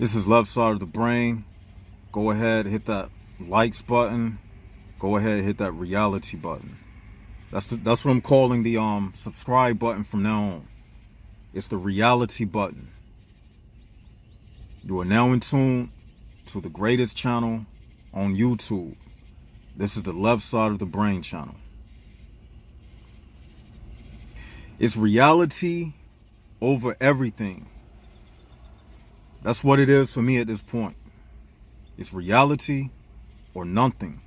This is Left Side of the Brain. Go ahead, hit that likes button. Go ahead, hit that reality button. That's what I'm calling the subscribe button from now on. It's the reality button. You are now in tune to the greatest channel on YouTube. This is the Left Side of the Brain channel. It's reality over everything. That's what it is for me at this point. It's reality or nothing.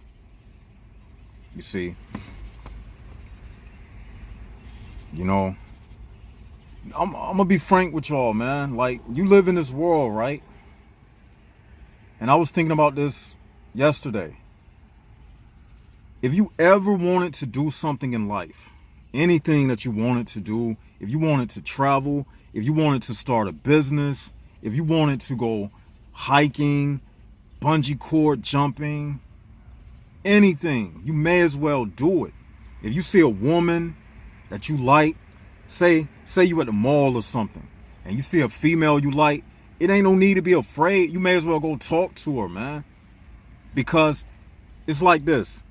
You see, I'm gonna be frank with y'all, man. Like, you live in this world, right? And I was thinking about this yesterday. If you ever wanted to do something in life, anything that you wanted to do, if you wanted to travel, if you wanted to start a business, if you wanted to go hiking, bungee cord jumping, anything, you may as well do it. If you see a woman that you like, say you at the mall or something, and you see a female you like, it ain't no need to be afraid. You may as well go talk to her, man. Because it's like this.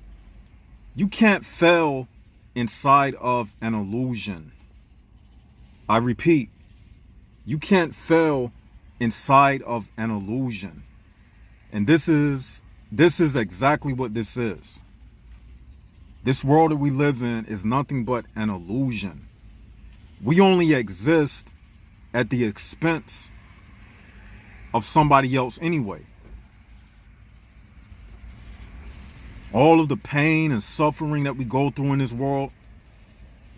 You can't fail inside of an illusion. I repeat, you can't fail inside of an illusion. And this is exactly what this is. This world that we live in is nothing but an illusion. We only exist at the expense of somebody else anyway. All of the pain and suffering that we go through in this world,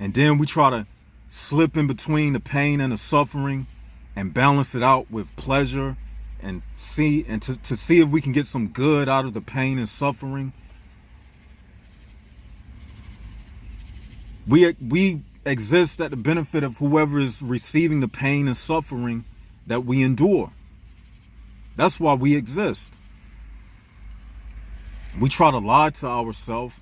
and then we try to slip in between the pain and the suffering and balance it out with pleasure and to see if we can get some good out of the pain and suffering. We exist at the benefit of whoever is receiving the pain and suffering that we endure. That's why we exist. We try to lie to ourselves,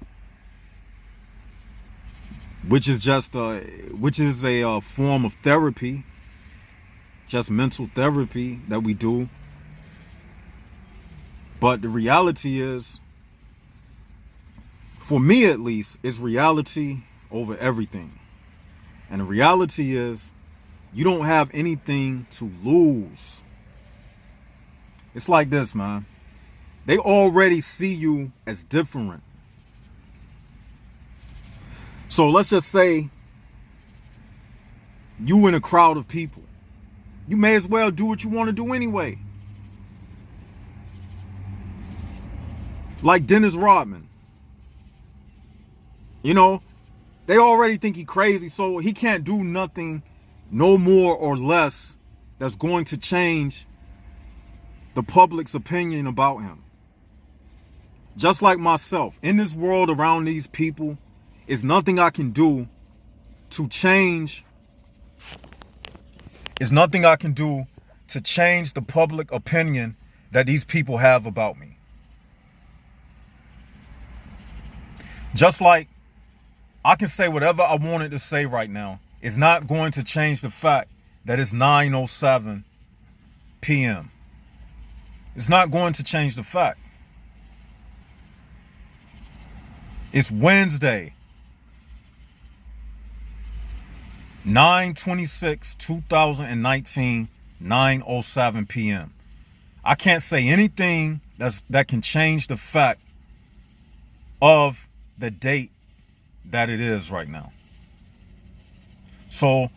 which is a form of therapy, just mental therapy that we do. But the reality is, for me at least, it's reality over everything. And the reality is, you don't have anything to lose. It's like this, man. They already see you as different. So let's just say you in a crowd of people. You may as well do what you want to do anyway. Like Dennis Rodman. They already think he crazy, so he can't do nothing, no more or less, that's going to change the public's opinion about him. Just like myself, in this world around these people, it's nothing I can do to change. It's nothing I can do to change the public opinion that these people have about me. Just like I can say whatever I wanted to say right now. It's not going to change the fact that it's 9:07 p.m. It's not going to change the fact. It's Wednesday, 9/26/2019, 9:07 p.m. I can't say anything that can change the fact of the date that it is right now. So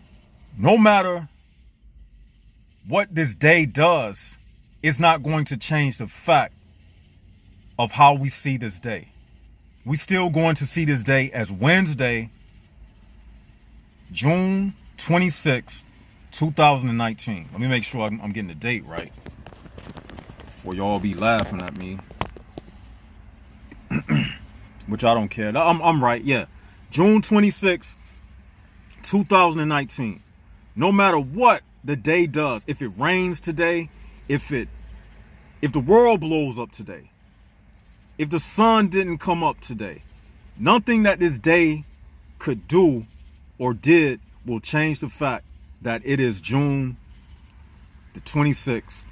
no matter what this day does, it's not going to change the fact of how we see this day. We still going to see this day as Wednesday, June 26th, 2019. Let me make sure I'm getting the date right before y'all be laughing at me. Which I don't care. I'm right, yeah. June 26th, 2019. No matter what the day does, if it rains today, if the world blows up today, if the sun didn't come up today, nothing that this day could do or did will change the fact that it is June the 26th,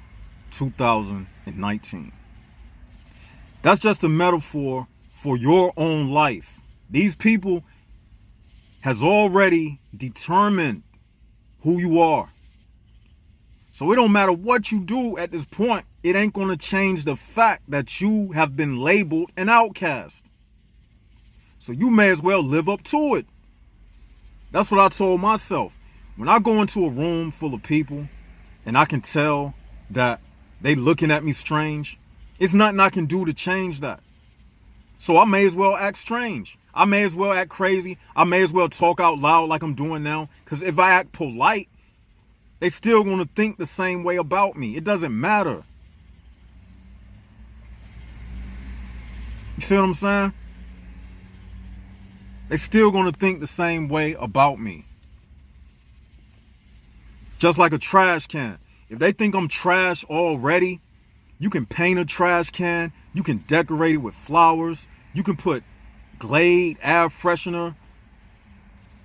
2019. That's just a metaphor for your own life. These people has already determined who you are. So it don't matter what you do at this point, it ain't going to change the fact that you have been labeled an outcast. So you may as well live up to it. That's what I told myself. When I go into a room full of people and I can tell that they looking at me strange, it's nothing I can do to change that. So I may as well act strange. I may as well act crazy. I may as well talk out loud like I'm doing now. Because if I act polite, they still going to think the same way about me. It doesn't matter. You see what I'm saying? They still going to think the same way about me. Just like a trash can. If they think I'm trash already, you can paint a trash can. You can decorate it with flowers. You can put Glade air freshener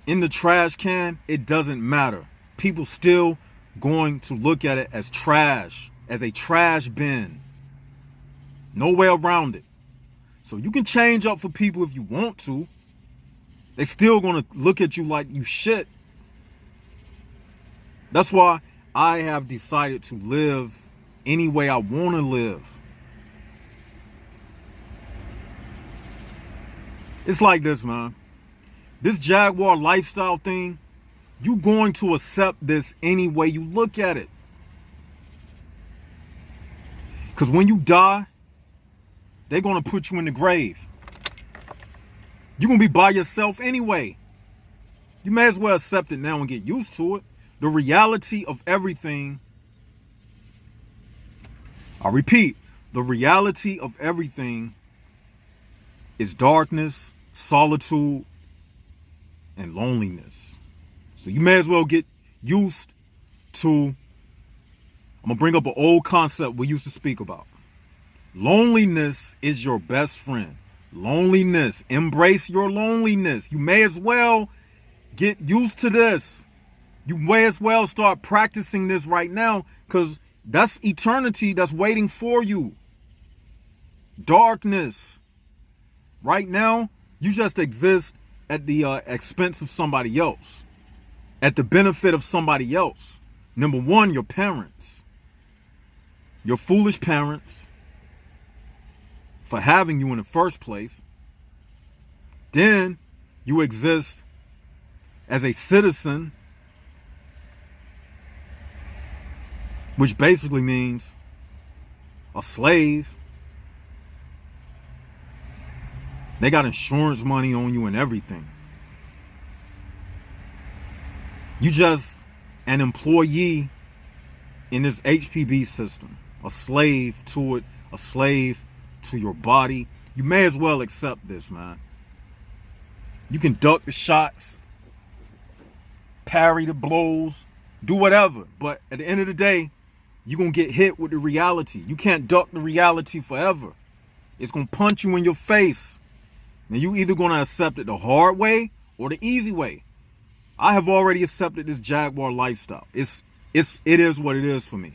in the trash can. It doesn't matter. People still going to look at it as trash, as a trash bin. No way around it. So you can change up for people if you want to. They still going to look at you like you shit. That's why I have decided to live any way I want to live. It's like this, man. This Jaguar lifestyle thing, you going to accept this any way you look at it. Because when you die, they're going to put you in the grave. You're going to be by yourself anyway. You may as well accept it now and get used to it. The reality of everything, I repeat, the reality of everything is darkness, solitude, and loneliness. So you may as well get used to, I'm going to bring up an old concept we used to speak about. Loneliness is your best friend. Loneliness. Embrace your loneliness. You may as well get used to this. You may as well start practicing this right now, because that's eternity that's waiting for you. Darkness. Right now, you just exist at the expense of somebody else. At the benefit of somebody else. Number one, your parents. Your foolish parents for having you in the first place. Then you exist as a citizen, which basically means a slave. They got insurance money on you and everything. You just an employee in this HPB system, a slave to it, a slave to your body. You may as well accept this, man. You can duck the shots, parry the blows, do whatever. But at the end of the day, you're going to get hit with the reality. You can't duck the reality forever. It's going to punch you in your face. Now, you either going to accept it the hard way or the easy way. I have already accepted this Jaguar lifestyle. It is what it is for me.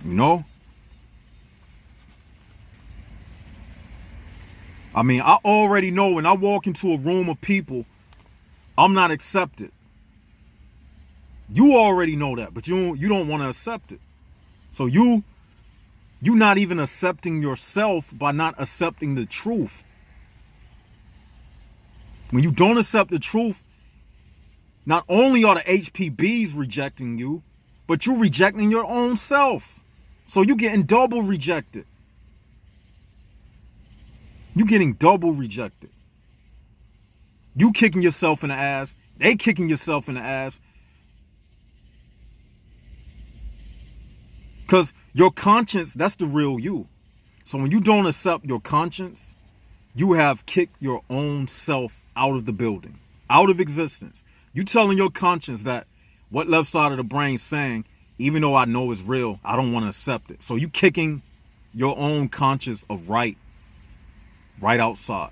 You know? I mean, I already know when I walk into a room of people, I'm not accepted. You already know that, but you don't want to accept it. So you not even accepting yourself by not accepting the truth. When you don't accept the truth, not only are the HPBs rejecting you, but you're rejecting your own self. So you're getting double rejected. You're getting double rejected. You kicking yourself in the ass. They kicking yourself in the ass. Because your conscience, that's the real you. So when you don't accept your conscience, you have kicked your own self out of the building, out of existence. You telling your conscience that what left side of the brain saying, even though I know it's real, I don't want to accept it. So you kicking your own conscience of right outside.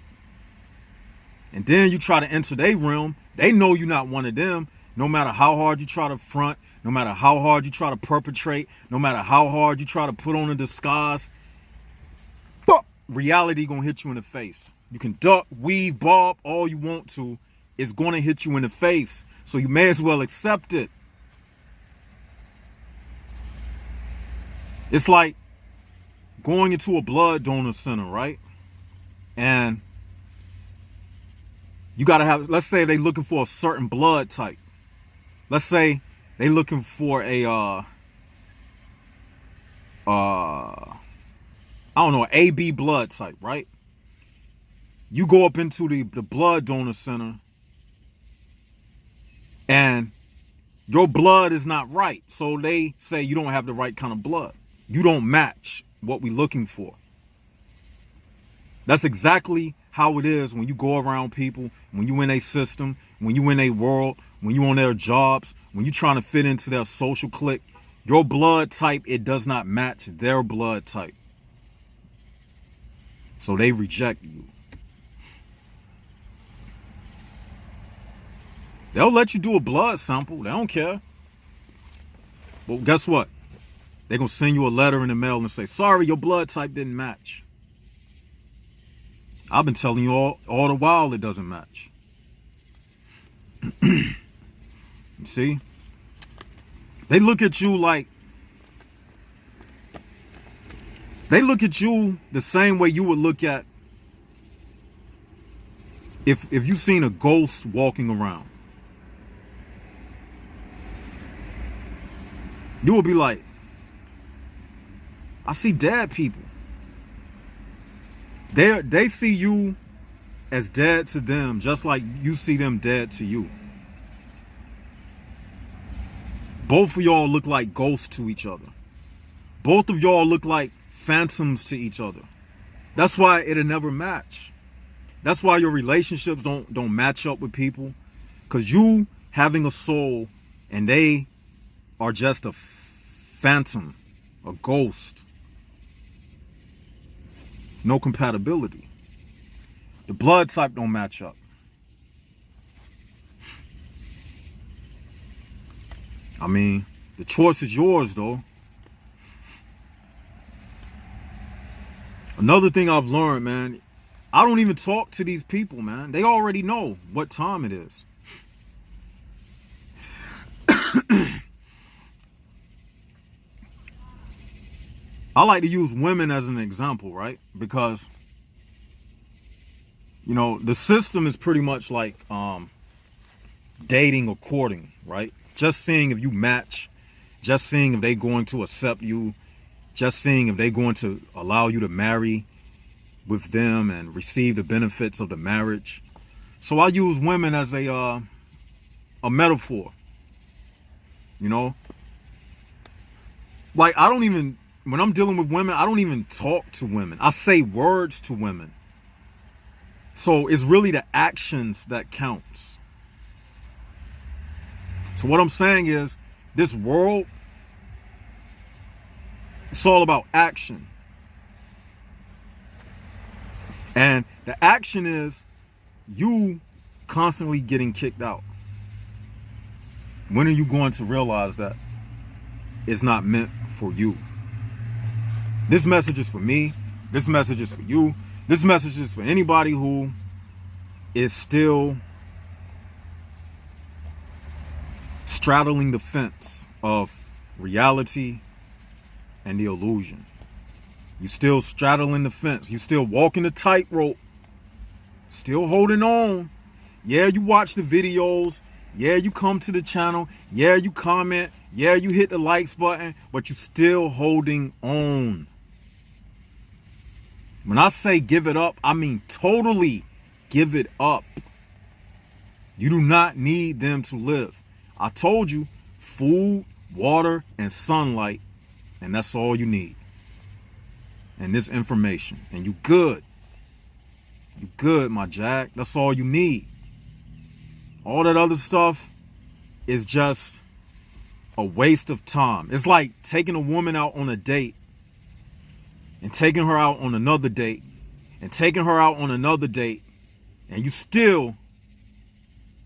And then you try to enter their realm. They know you're not one of them. No matter how hard you try to front, no matter how hard you try to perpetrate, no matter how hard you try to put on a disguise, reality gonna hit you in the face. You can duck, weave, bob, all you want to. It's gonna hit you in the face. So you may as well accept it. It's like going into a blood donor center, right? And you gotta have, let's say they looking for a certain blood type. Let's say they looking for a I don't know, AB blood type, right? You go up into the blood donor center and your blood is not right. So they say you don't have the right kind of blood. You don't match what we're looking for. That's exactly how it is when you go around people, when you in a system, when you in a world, when you on their jobs, when you trying to fit into their social clique. Your blood type, it does not match their blood type. So they reject you. They'll let you do a blood sample. They don't care. But guess what? They're going to send you a letter in the mail and say, sorry, your blood type didn't match. I've been telling you all the while it doesn't match. You see? They look at you like, they look at you the same way you would look at if you've seen a ghost walking around. You will be like, I see dead people. They see you as dead to them, just like you see them dead to you. Both of y'all look like ghosts to each other. Both of y'all look like phantoms to each other. That's why it'll never match. That's why your relationships don't match up with people. Because you having a soul and they are just a phantom, a ghost. No compatibility. The blood type don't match up. I mean, the choice is yours though. Another thing I've learned, man, I don't even talk to these people, man. They already know what time it is. I like to use women as an example, right? Because, you know, the system is pretty much like dating or courting, right? Just seeing if you match, just seeing if they're going to accept you, just seeing if they're going to allow you to marry with them and receive the benefits of the marriage. So I use women as a metaphor, you know? Like, I don't even, when I'm dealing with women, I don't even talk to women. I say words to women. So it's really the actions that counts. So what I'm saying is, this world, it's all about action. And the action is you constantly getting kicked out. When are you going to realize that it's not meant for you? This message is for me. This message is for you. This message is for anybody who is still straddling the fence of reality and the illusion. You still straddling the fence. You still walking the tightrope. Still holding on. Yeah, you watch the videos. Yeah, you come to the channel. Yeah, you comment. Yeah, you hit the likes button. But you still holding on. When I say give it up, I mean totally give it up. You do not need them to live. I told you, food, water, and sunlight, and that's all you need. And this information, and you good. You good, my Jack. That's all you need. All that other stuff is just a waste of time. It's like taking a woman out on a date and taking her out on another date and taking her out on another date, and you still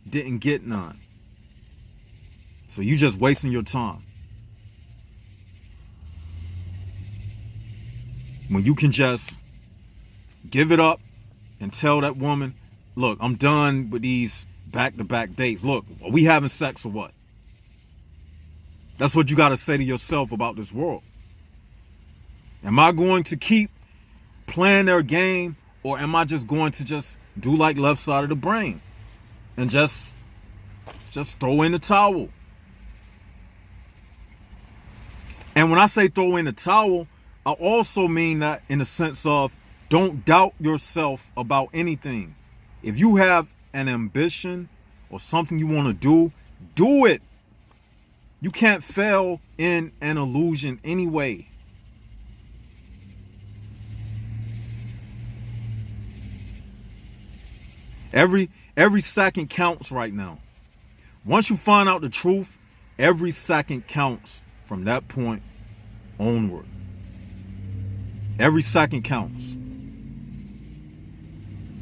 didn't get none. So you just wasting your time. When you can just give it up and tell that woman, look, I'm done with these back-to-back dates. Look, are we having sex or what? That's what you got to say to yourself about this world. Am I going to keep playing their game, or am I just going to just do like Left Side of the Brain and just throw in the towel? And when I say throw in the towel, I also mean that in the sense of don't doubt yourself about anything. If you have an ambition or something you want to do it. You can't fail in an illusion anyway. Every second counts right now. Once you find out the truth, every second counts from that point onward. Every second counts.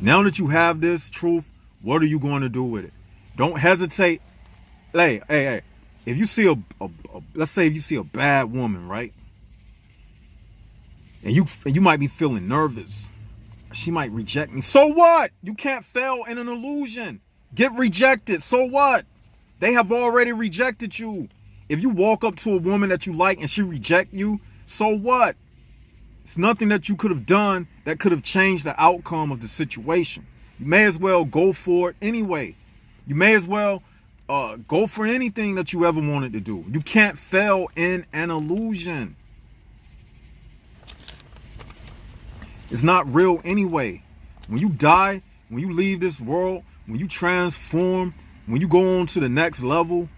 Now that you have this truth, what are you going to do with it? Don't hesitate. Hey. If you see let's say if you see a bad woman, right? And you might be feeling nervous. She might reject me. So what? You can't fail in an illusion. Get rejected. So what? They have already rejected you. If you walk up to a woman that you like and she reject you, so what? It's nothing that you could have done that could have changed the outcome of the situation. You may as well go for it anyway. You may as well go for anything that you ever wanted to do. You can't fail in an illusion. It's not real anyway. When you die, when you leave this world, when you transform, when you go on to the next level,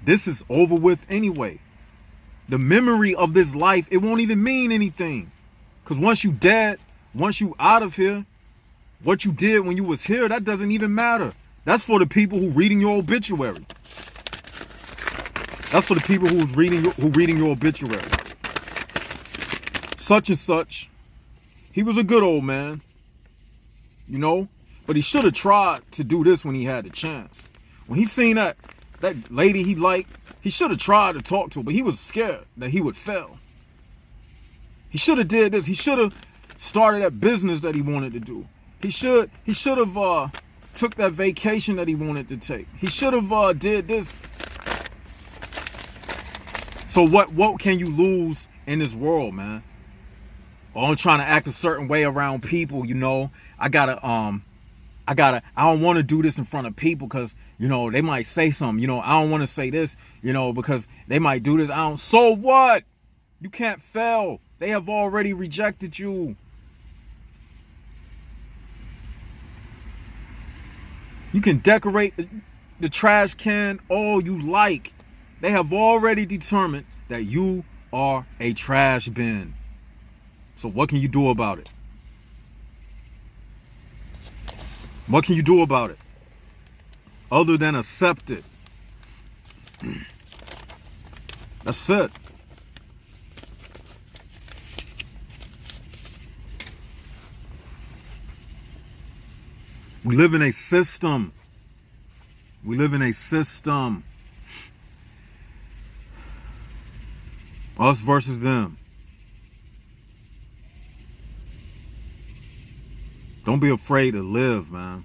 this is over with anyway. The memory of this life, it won't even mean anything. Because once you dead, once you out of here, what you did when you was here, that doesn't even matter. That's for the people who reading your obituary. That's for the people who reading your obituary. Such and such, he was a good old man, you know, but he should have tried to do this when he had the chance. When he seen that lady he liked, he should have tried to talk to her, but he was scared that he would fail. He should have did this. He should have started that business that he wanted to do. He should have took that vacation that he wanted to take. He should have did this. So what can you lose in this world, man? Oh, I'm trying to act a certain way around people, you know. I don't want to do this in front of people because, you know, they might say something. You know, I don't want to say this, you know, because they might do this. So what? You can't fail. They have already rejected you. You can decorate the trash can all you like. They have already determined that you are a trash bin. So what can you do about it? What can you do about it? Other than accept it. That's it. We live in a system. We live in a system. Us versus them. Don't be afraid to live, man.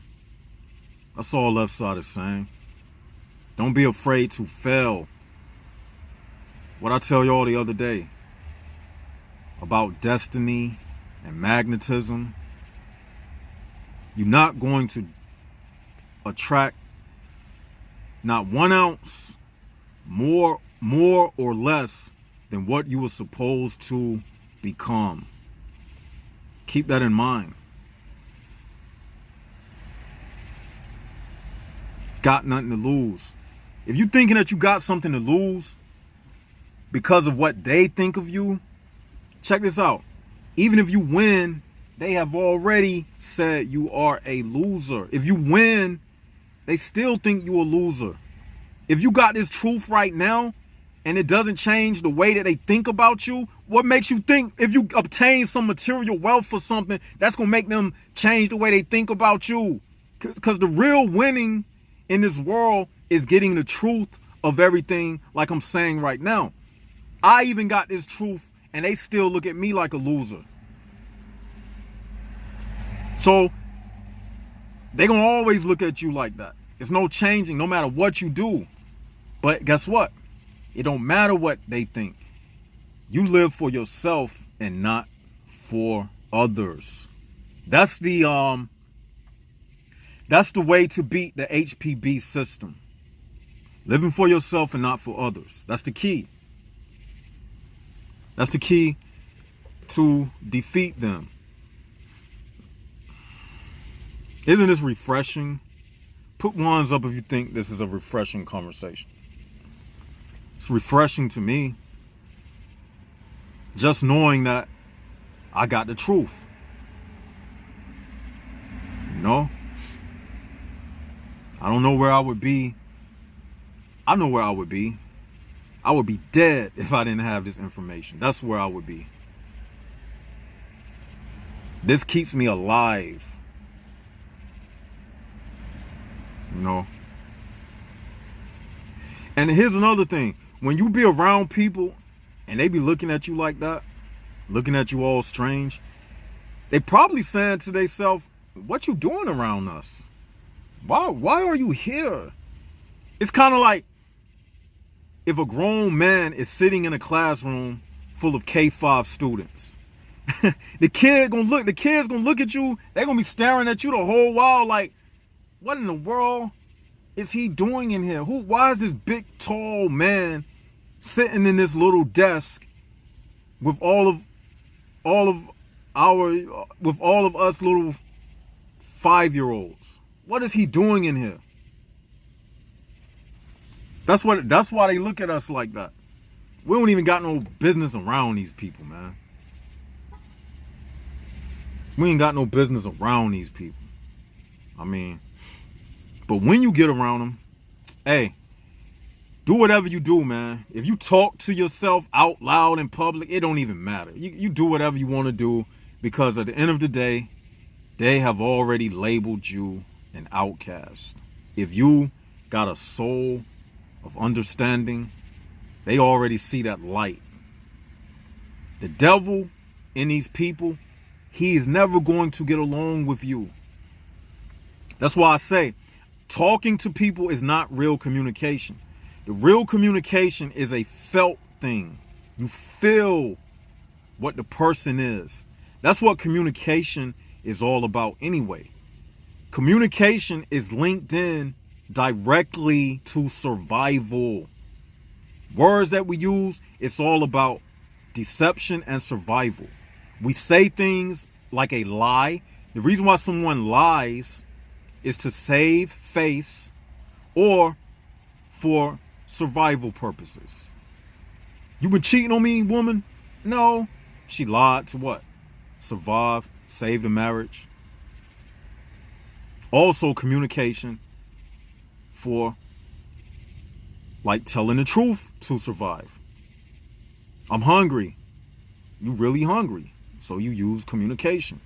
That's all Left Side is saying. Don't be afraid to fail. What I tell y'all the other day about destiny and magnetism. You're not going to attract not 1 ounce more or less than what you were supposed to become. Keep that in mind. Got nothing to lose. If you're thinking that you got something to lose because of what they think of you, check this out. Even if you win, they have already said you are a loser. If you win, they still think you're a loser. If you got this truth right now and it doesn't change the way that they think about you, what makes you think if you obtain some material wealth or something, that's going to make them change the way they think about you? Because the real winning in this world is getting the truth of everything like I'm saying right now. I even got this truth and they still look at me like a loser. So they gonna always look at you like that. There's no changing no matter what you do. But guess what? It don't matter what they think. You live for yourself and not for others. That's the way to beat the HPB system. Living for yourself and not for others. That's the key. That's the key to defeat them. Isn't this refreshing? Put ones up if you think this is a refreshing conversation. It's refreshing to me. Just knowing that I got the truth. You know? I don't know where I would be. I know where I would be. I would be dead if I didn't have this information. That's where I would be. This keeps me alive. You know? And here's another thing. When you be around people and they be looking at you like that, looking at you all strange, they probably saying to themselves, what you doing around us? Why are you here? It's kind of like if a grown man is sitting in a classroom full of K-5 students. the kids gonna look at you, they're gonna be staring at you the whole while like, what in the world is he doing in here? Why is this big tall man sitting in this little desk with all of us little 5-year-olds? What is he doing in here? That's why they look at us like that. We don't even got no business around these people, man. We ain't got no business around these people. I mean, but when you get around them, hey, do whatever you do, man. If you talk to yourself out loud in public, it don't even matter. You do whatever you want to do, because at the end of the day, they have already labeled you an outcast. If you got a soul of understanding, they already see that light. The devil in these people, he is never going to get along with you. That's why I say, talking to people is not real communication. The real communication is a felt thing. You feel what the person is. That's what communication is all about anyway. Communication is linked in directly to survival. Words that we use, it's all about deception and survival. We say things like a lie. The reason why someone lies is to save face or for survival purposes. You been cheating on me, woman? No. She lied to what? Survive, save the marriage. Also communication for like telling the truth to survive. I'm hungry. You really hungry. So you use communication.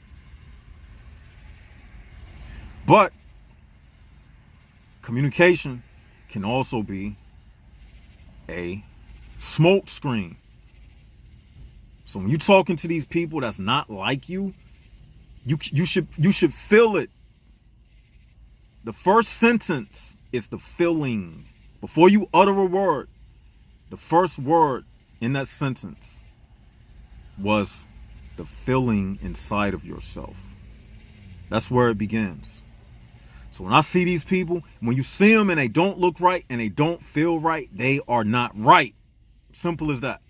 But communication can also be a smoke screen. So when you're talking to these people that's not like you, you should feel it. The first sentence is the feeling. Before you utter a word, the first word in that sentence was the feeling inside of yourself. That's where it begins. So when I see these people, when you see them and they don't look right and they don't feel right, they are not right. Simple as that.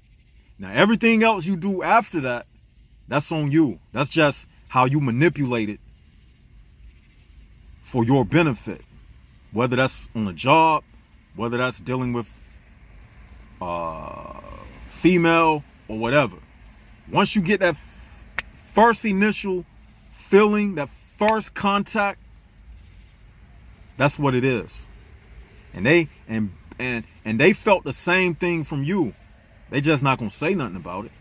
Now, everything else you do after that, that's on you. That's just how you manipulate it for your benefit. Whether that's on a job, whether that's dealing with female or whatever. Once you get that first initial feeling, that first contact, that's what it is. And they felt the same thing from you. They just not gonna say nothing about it.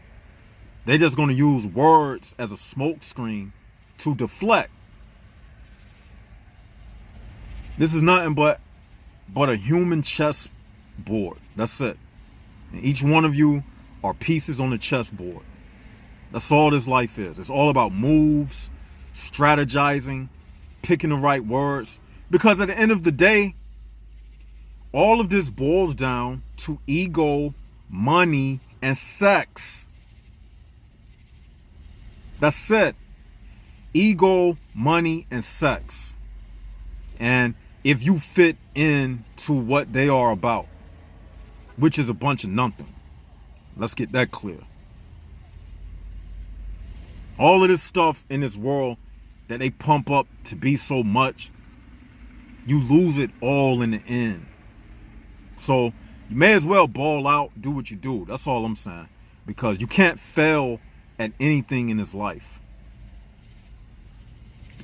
They just gonna use words as a smoke screen to deflect. This is nothing but a human chess board. That's it. And each one of you are pieces on the chessboard. That's all this life is. It's all about moves, strategizing, picking the right words. Because at the end of the day, all of this boils down to ego, money, and sex. That's it. Ego, money, and sex. And if you fit into what they are about, which is a bunch of nothing. Let's get that clear. All of this stuff in this world that they pump up to be so much, you lose it all in the end. So you may as well ball out, do what you do. That's all I'm saying. Because you can't fail at anything in this life.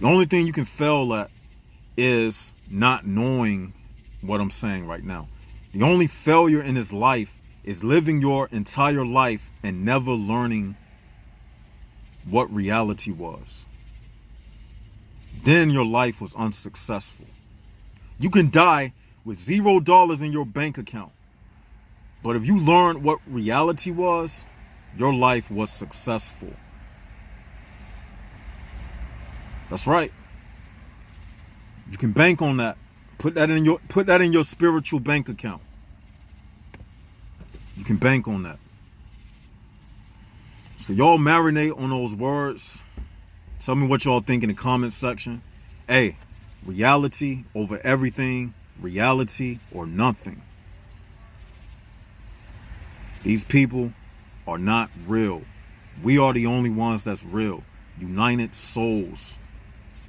The only thing you can fail at is not knowing what I'm saying right now. The only failure in this life is living your entire life and never learning what reality was. Then your life was unsuccessful. You can die with $0 in your bank account. But if you learned what reality was, your life was successful. That's right. You can bank on that. Put that in your spiritual bank account. You can bank on that. So y'all marinate on those words. Tell me what y'all think in the comment section. Hey, reality over everything, reality or nothing. These people are not real. We are the only ones that's real. United souls.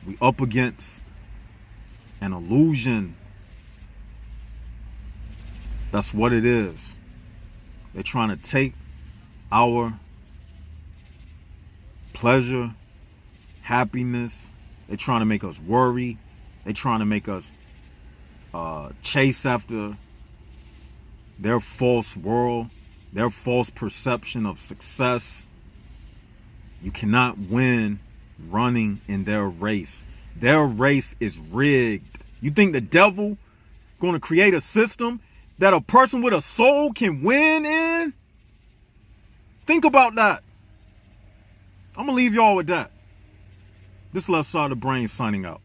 We up against an illusion. That's what it is. They're trying to take our pleasure, happiness. They're trying to make us worry. They're trying to make us chase after their false world, their false perception of success. You cannot win running in their race. Their race is rigged. You think the devil going to create a system that a person with a soul can win in? Think about that. I'm going to leave y'all with that. This Left Side of the Brain signing out.